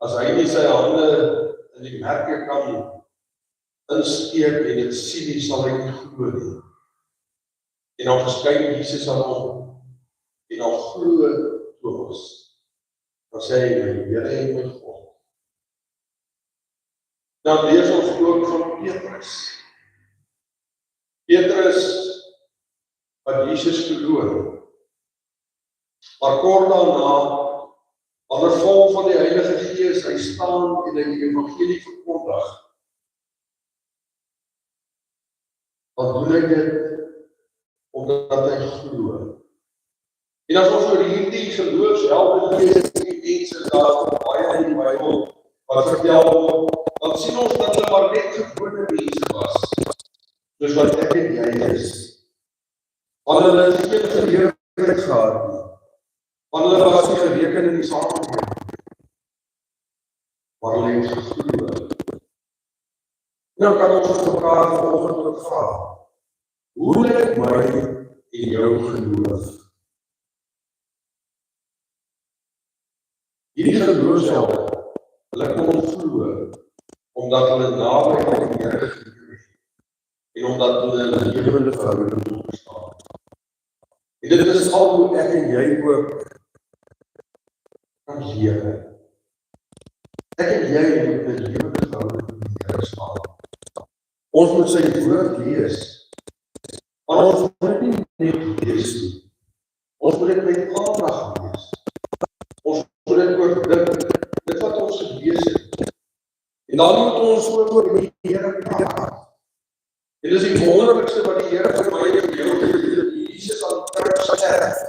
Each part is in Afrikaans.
as hy nie sy hande in die merke kan insteek en dit sien nie, sal hy nie glo nie. En dan verskyn Jesus aan hom, en dan glo Thomas. Dan sê hy, my Here en my God. Dan lees ons ook van Petrus. Petrus, wat Jesus verloor. Maar kort daarna, onder vol van die Heilige Gees, hy staan en hy die evangelie verkondig. Dan doen hy dit, omdat hy glo. En as ons oor hierdie geloofshelde lees, die mense daar baie in die Bybel, wat vertel word, dan sien ons dat hulle maar net gewone mense was, soos wat ek en jy is. Want hulle het geen geleerdheid gehad nie. Want hulle was nie gereken in die samelewing. Maar hulle het geglo. Nou kan ons mekaar vanoggend ook vra, hoe lyk my en jou geloof? Hierdie geloofshelde, hulle kon glo, omdat hulle naby aan die Here geleef het, en omdat hulle 'n lewende verhouding met hom bestaan. En dit is al hoe ek en jy ook kan lewe. Ek en jy moet 'n lewende verhouding met die Here bestaan. Ons moet sy woord lees. Maar ons moet nie net lees nie. Ons moet dit met aandag lees. Ons moet dit ook dink, dit wat ons gelees het. En dan moet ons ook oor die Here praat. En dis die wonderlikste wat die Here vir my en jou gedoen het. Jesus aan die kruis sterf.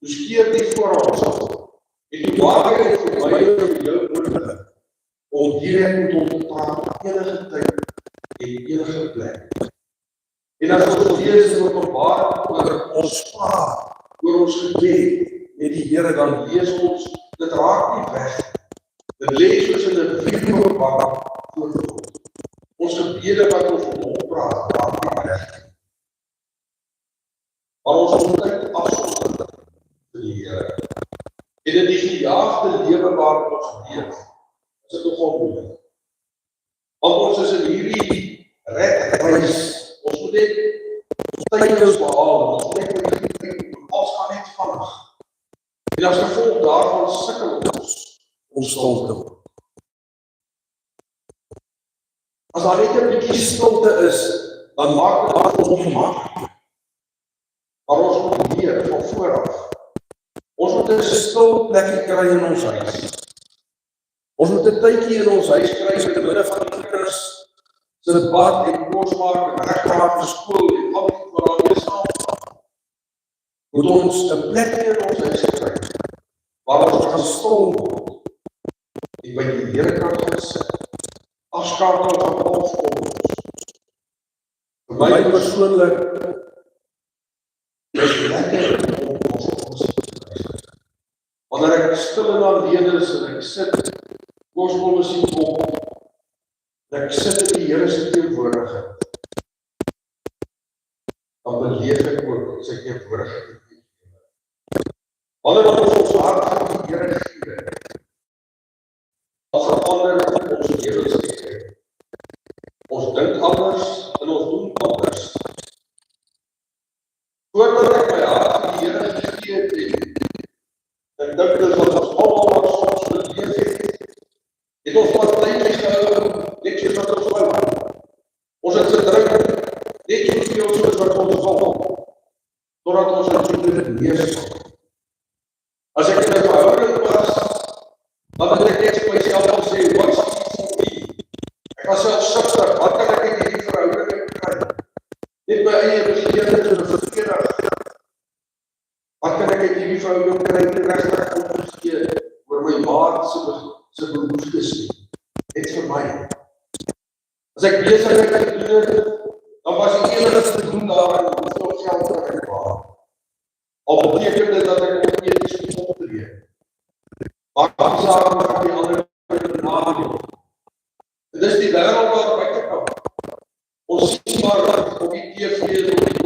Dus keer nie voor ons af. En die waarheid vir my en jou nodig om direk met hom te praat enige tyd en enige plek. En as ons lees in Openbaring oor ons praat, oor ons gebed met die Here, dan lees ons, dit raak nie weg. Dit lees soos in 'n videobank voor God. Ons gebede wat ons met hom praat, raak nie weg. Maar ons moet tyd afsonder vir die Here. En in die gejaagde lewe waar ons leef, is dit nogal moeilik. Want ons is in hierdie redreis. Ons moet net tydloos behaal. Ons moet net alles gaan net vinnig. En as gevolg daarvan sukkel ons stilte. As daar net 'n bietjie stilte is, dan maak dit ons ongemaklik. Maar ons moet leer van vooraf. Ons moet 'n stil plekkie kry in ons huis. Ons moet 'n tydjie in ons huis kry met 'n middag van die kinders, so dit bad en kos maak en regmaak vir skool en al die wat daar mee saamgaan. Moet ons 'n plekkie in ons huis kry, waar ons kan stil word en by die Here kan gaan sit. Afskakel van alles om ons. Vir my persoonlik is dit lekker om ons wanneer ek stil en alleen is en ek sit gospelmusiek op, en ek sit in die Here se teenwoordigheid, dan beleef ek ook sy teenwoordigheid. Wanneer ons hart aan die Here gee, dan verander ons lewensstijl. Ons dink anders en ons doen anders. Voordat ek my hart aan die Here gegee het, en ek dink dit wat ons allemaal maar soms beleef het ons wat tydjie gehou, net soos wat ons wou. Ons het gedruk, net soveel soos wat ons wil, totdat ons dit neerstel. As ek in 'n verhouding was, dan het ek net vir myself gesê, wat is dit vir my? Ek was self sukkel, wat kan ek in hierdie verhouding kry? Net my eie begeerte en verkeerde. Wat kan ek in hierdie verhouding kry? Nie regtig omgegee oor my maat se behoeftes nie. Net vir my. As ek besigheid gedoen het, dan was die enigste te doen daar en hoeveel geld te kry. Al beteken dit dat ek ook eers moet optree. Maar dan saam met die ander nadeel. En dis die wêreld waar buitekant. Ons sien maar op die TV en op die